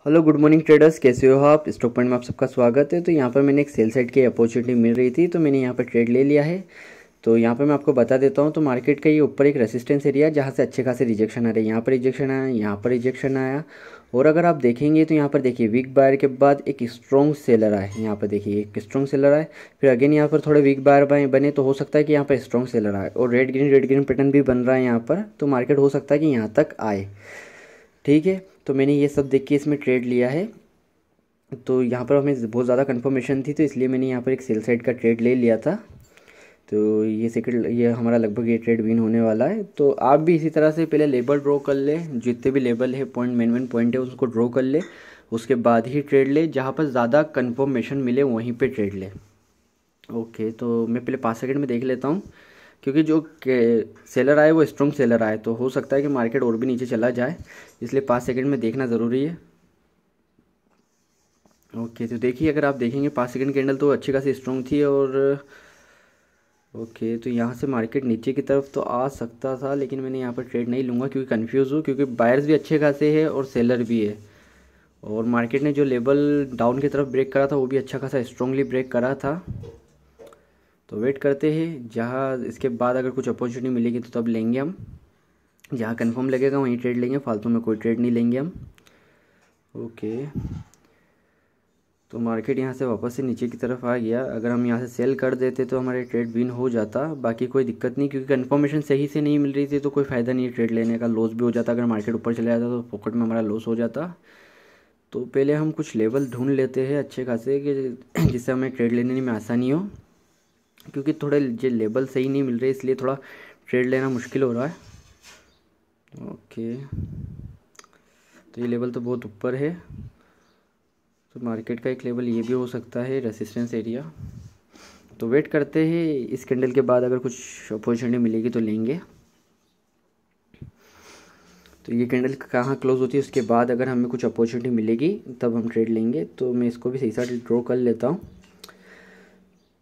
Hello good morning traders, कैसे हो आप। स्टॉक पॉइंट में आप सबका स्वागत है। तो यहाँ पर मैंने एक सेल साइड की अपॉर्चुनिटी मिल रही थी, तो मैंने यहाँ पर ट्रेड ले लिया है। तो यहाँ पर मैं आपको बता देता हूँ। तो मार्केट का ये ऊपर एक रेसिस्टेंस एरिया है जहाँ से अच्छे खासे रिजेक्शन आ रहे हैं। यहाँ पर रिजेक्शन आया, यहाँ पर रिजेक्शन आया, और अगर आप देखेंगे तो यहाँ पर देखिए वीक बायर के बाद एक स्ट्रॉन्ग सेलर आए। यहाँ पर देखिए एक स्ट्रॉन्ग सेलर आए, फिर अगेन यहाँ पर थोड़े वीक बायर बने, तो हो सकता है कि यहाँ पर स्ट्रॉन्ग सेलर आए, और रेड ग्रीन पैटर्न भी बन रहा है यहाँ पर। तो मार्केट हो सकता है कि यहाँ तक आए। ठीक है, तो मैंने ये सब देख के इसमें ट्रेड लिया है। तो यहाँ पर हमें बहुत ज़्यादा कंफर्मेशन थी, तो इसलिए मैंने यहाँ पर एक सेल साइड का ट्रेड ले लिया था। तो ये हमारा लगभग ये ट्रेड विन होने वाला है। तो आप भी इसी तरह से पहले लेबल ड्रॉ कर ले, जितने भी लेबल है पॉइंट मेन पॉइंट है उसको ड्रॉ कर ले, उसके बाद ही ट्रेड ले। जहाँ पर ज़्यादा कंफर्मेशन मिले वहीं पे ट्रेड ले। ओके, तो मैं पहले 5 सेकंड में देख लेता हूँ, क्योंकि जो सेलर आए वो स्ट्रॉन्ग सेलर आए, तो हो सकता है कि मार्केट और भी नीचे चला जाए, इसलिए 5 सेकंड में देखना ज़रूरी है। ओके, तो देखिए अगर आप देखेंगे 5 सेकंड कैंडल तो अच्छी खासी स्ट्रॉन्ग थी, और ओके तो यहाँ से मार्केट नीचे की तरफ तो आ सकता था, लेकिन मैंने यहाँ पर ट्रेड नहीं लूँगा क्योंकि कंफ्यूज हूँ, क्योंकि बायर्स भी अच्छे खासे हैं और सेलर भी है। और मार्केट ने जो लेवल डाउन की तरफ ब्रेक करा था वो भी अच्छा खासा स्ट्रांगली ब्रेक करा था। तो वेट करते हैं, जहाँ इसके बाद अगर कुछ अपॉर्चुनिटी मिलेगी तो तब लेंगे हम। जहाँ कंफर्म लगेगा वहीं ट्रेड लेंगे, फालतू में कोई ट्रेड नहीं लेंगे हम। ओके, तो मार्केट यहाँ से वापस से नीचे की तरफ आ गया। अगर हम यहाँ से सेल कर देते तो हमारे ट्रेड विन हो जाता, बाकी कोई दिक्कत नहीं, क्योंकि कंफर्मेशन सही से नहीं मिल रही थी तो कोई फ़ायदा नहीं है ट्रेड लेने का। लॉस भी हो जाता, अगर मार्केट ऊपर चले जाता तो पॉकेट में हमारा लॉस हो जाता। तो पहले हम कुछ लेवल ढूंढ लेते हैं अच्छे खासे, कि जिससे हमें ट्रेड लेने में आसानी हो, क्योंकि थोड़े जो लेवल सही नहीं मिल रहे इसलिए थोड़ा ट्रेड लेना मुश्किल हो रहा है। ओके, तो ये लेवल तो बहुत ऊपर है, तो मार्केट का एक लेवल ये भी हो सकता है रेसिस्टेंस एरिया। तो वेट करते हैं, इस कैंडल के बाद अगर कुछ अपॉर्चुनिटी मिलेगी तो लेंगे। तो ये कैंडल कहाँ क्लोज होती है उसके बाद अगर हमें कुछ अपॉर्चुनिटी मिलेगी तब हम ट्रेड लेंगे। तो मैं इसको भी सही सा ड्रॉ कर लेता हूँ।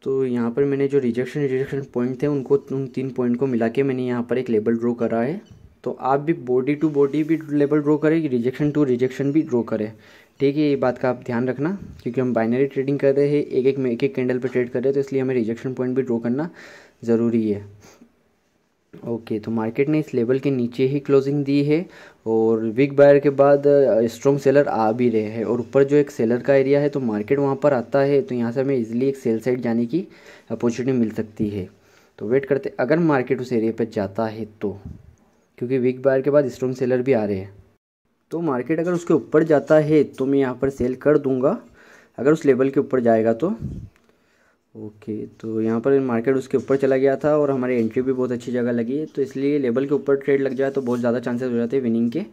तो यहाँ पर मैंने जो रिजेक्शन पॉइंट थे उनको, उन 3 पॉइंट को मिला के मैंने यहाँ पर एक लेबल ड्रॉ करा है। तो आप भी बॉडी टू बॉडी भी लेबल ड्रॉ करें, रिजेक्शन टू रिजेक्शन भी ड्रॉ करें। ठीक है, ये बात का आप ध्यान रखना, क्योंकि हम बाइनरी ट्रेडिंग कर रहे हैं, एक एक कैंडल पे ट्रेड कर रहे हैं, तो इसलिए हमें रिजेक्शन पॉइंट भी ड्रॉ करना ज़रूरी है। ओके, तो मार्केट ने इस लेवल के नीचे ही क्लोजिंग दी है, और वीक बायर के बाद स्ट्रॉन्ग सेलर आ भी रहे हैं, और ऊपर जो एक सेलर का एरिया है तो मार्केट वहाँ पर आता है, तो यहाँ से हमें इजीली एक सेल साइड जाने की अपॉर्चुनिटी मिल सकती है। तो वेट करते अगर मार्केट उस एरिया पर जाता है तो, क्योंकि वीक बायर के बाद स्ट्रॉन्ग सेलर भी आ रहे हैं। तो मार्केट अगर उसके ऊपर जाता है तो मैं यहाँ पर सेल कर दूंगा, अगर उस लेवल के ऊपर जाएगा तो। ओके, तो यहाँ पर मार्केट उसके ऊपर चला गया था और हमारी एंट्री भी बहुत अच्छी जगह लगी है, तो इसलिए लेवल के ऊपर ट्रेड लग जाए तो बहुत ज़्यादा चांसेस हो जाते हैं विनिंग के।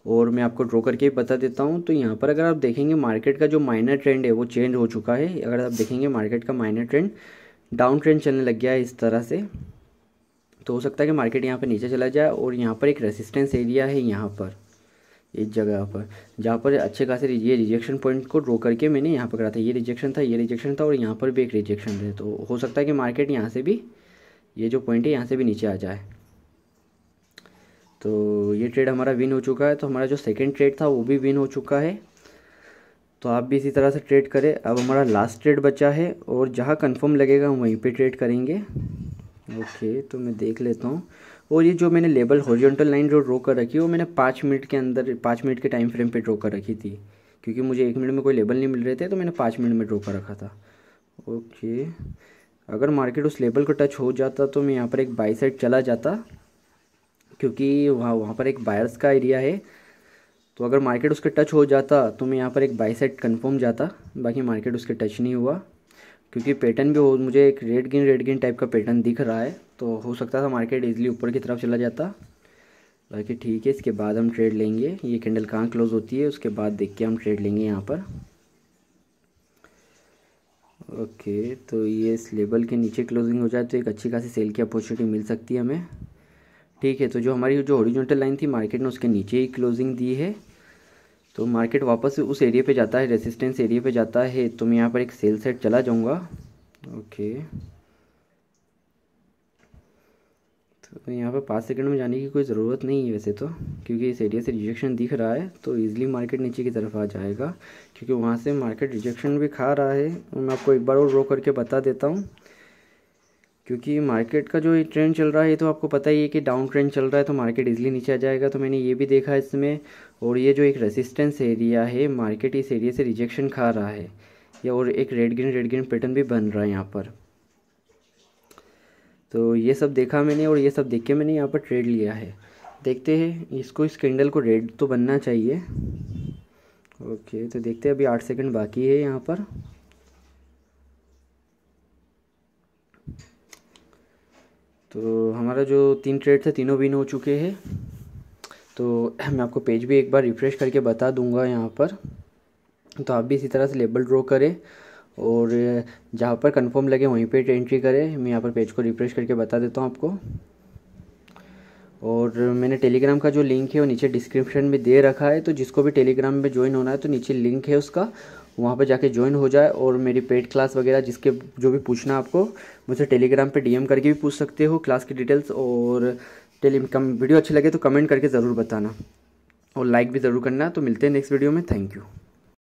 और मैं आपको ड्रॉ करके ही बता देता हूँ। तो यहाँ पर अगर आप देखेंगे मार्केट का जो माइनर ट्रेंड है वो चेंज हो चुका है। अगर आप देखेंगे मार्केट का माइनर ट्रेंड डाउन ट्रेंड चलने लग गया है इस तरह से। तो हो सकता है कि मार्केट यहाँ पर नीचे चला जाए, और यहाँ पर एक रेसिस्टेंस एरिया है यहाँ पर, इस जगह पर, जहाँ पर अच्छे खासे ये रिजेक्शन पॉइंट को ड्रॉ करके मैंने यहाँ पर करा था। ये रिजेक्शन था, ये रिजेक्शन था, और यहाँ पर भी एक रिजेक्शन है। तो हो सकता है कि मार्केट यहाँ से भी, ये जो पॉइंट है यहाँ से भी नीचे आ जाए। तो ये ट्रेड हमारा विन हो चुका है। तो हमारा जो सेकंड ट्रेड था वो भी विन हो चुका है। तो आप भी इसी तरह से ट्रेड करें। अब हमारा लास्ट ट्रेड बचा है, और जहाँ कंफर्म लगेगा हम वहीं पे ट्रेड करेंगे। ओके, तो मैं देख लेता हूँ। और ये जो मैंने लेबल हॉरिजॉन्टल लाइन जो ड्रॉ कर रखी है वो मैंने 5 मिनट के अंदर, 5 मिनट के टाइम फ्रेम पे ड्रॉ कर रखी थी, क्योंकि मुझे 1 मिनट में कोई लेबल नहीं मिल रहे थे, तो मैंने 5 मिनट में ड्रॉ कर रखा था। ओके, अगर मार्केट उस लेबल को टच हो जाता तो मैं यहाँ पर एक बाई साइड चला जाता, क्योंकि वहाँ पर एक बायर्स का एरिया है। तो अगर मार्केट उसके टच हो जाता तो मैं यहाँ पर एक बाई साइड कन्फर्म जाता, बाकी मार्केट उसके टच नहीं हुआ, क्योंकि पैटर्न भी मुझे एक रेड ग्रीन टाइप का पैटर्न दिख रहा है। तो हो सकता था मार्केट इजीली ऊपर की तरफ चला जाता। बाकी ठीक है, इसके बाद हम ट्रेड लेंगे। ये कैंडल कहाँ क्लोज होती है उसके बाद देख के हम ट्रेड लेंगे यहाँ पर। ओके, तो ये इस लेवल के नीचे क्लोजिंग हो जाए तो एक अच्छी खासी सेल की अपॉर्चुनिटी मिल सकती है हमें। ठीक है, तो जो हमारी जो हॉरिजॉन्टल लाइन थी मार्केट ने उसके नीचे ही क्लोजिंग दी है। तो मार्केट वापस उस एरिया पे जाता है, रेसिस्टेंस एरिया पे जाता है, तो मैं यहाँ पर एक सेल साइड चला जाऊँगा। ओके, तो यहाँ पर 5 सेकंड में जाने की कोई ज़रूरत नहीं है वैसे तो, क्योंकि इस एरिया से रिजेक्शन दिख रहा है तो ईज़िली मार्केट नीचे की तरफ आ जाएगा, क्योंकि वहाँ से मार्केट रिजेक्शन भी खा रहा है। मैं आपको एक बार और ड्रॉ करके बता देता हूँ, क्योंकि मार्केट का जो ये ट्रेंड चल रहा है ये तो आपको पता ही है कि डाउन ट्रेंड चल रहा है, तो मार्केट इजीली नीचे आ जाएगा। तो मैंने ये भी देखा इसमें, और ये जो एक रेसिस्टेंस एरिया है, मार्केट इस एरिया से रिजेक्शन खा रहा है, या और एक रेड ग्रीन पैटर्न भी बन रहा है यहाँ पर। तो ये सब देखा मैंने, और ये सब देख के मैंने यहाँ पर ट्रेड लिया है। देखते हैं इसको, इस कैंडल को रेड तो बनना चाहिए। ओके, तो देखते हैं, अभी 8 सेकंड बाकी है यहाँ पर। तो हमारा जो 3 ट्रेड थे तीनों विन हो चुके हैं। तो मैं आपको पेज भी एक बार रिफ्रेश करके बता दूंगा यहाँ पर, तो आप भी इसी तरह से लेबल ड्रॉ करें और जहाँ पर कंफर्म लगे वहीं पे एंट्री करें। मैं यहाँ पर पेज को रिफ्रेश करके बता देता हूँ आपको। और मैंने टेलीग्राम का जो लिंक है वो नीचे डिस्क्रिप्शन में दे रखा है, तो जिसको भी टेलीग्राम में ज्वाइन होना है तो नीचे लिंक है उसका, वहाँ पर जाके ज्वाइन हो जाए। और मेरी पेड क्लास वगैरह जिसके जो भी पूछना आपको, मुझे टेलीग्राम पे डीएम करके भी पूछ सकते हो क्लास की डिटेल्स। और वीडियो अच्छी लगे तो कमेंट करके ज़रूर बताना, और लाइक भी ज़रूर करना। तो मिलते हैं नेक्स्ट वीडियो में। Thank you.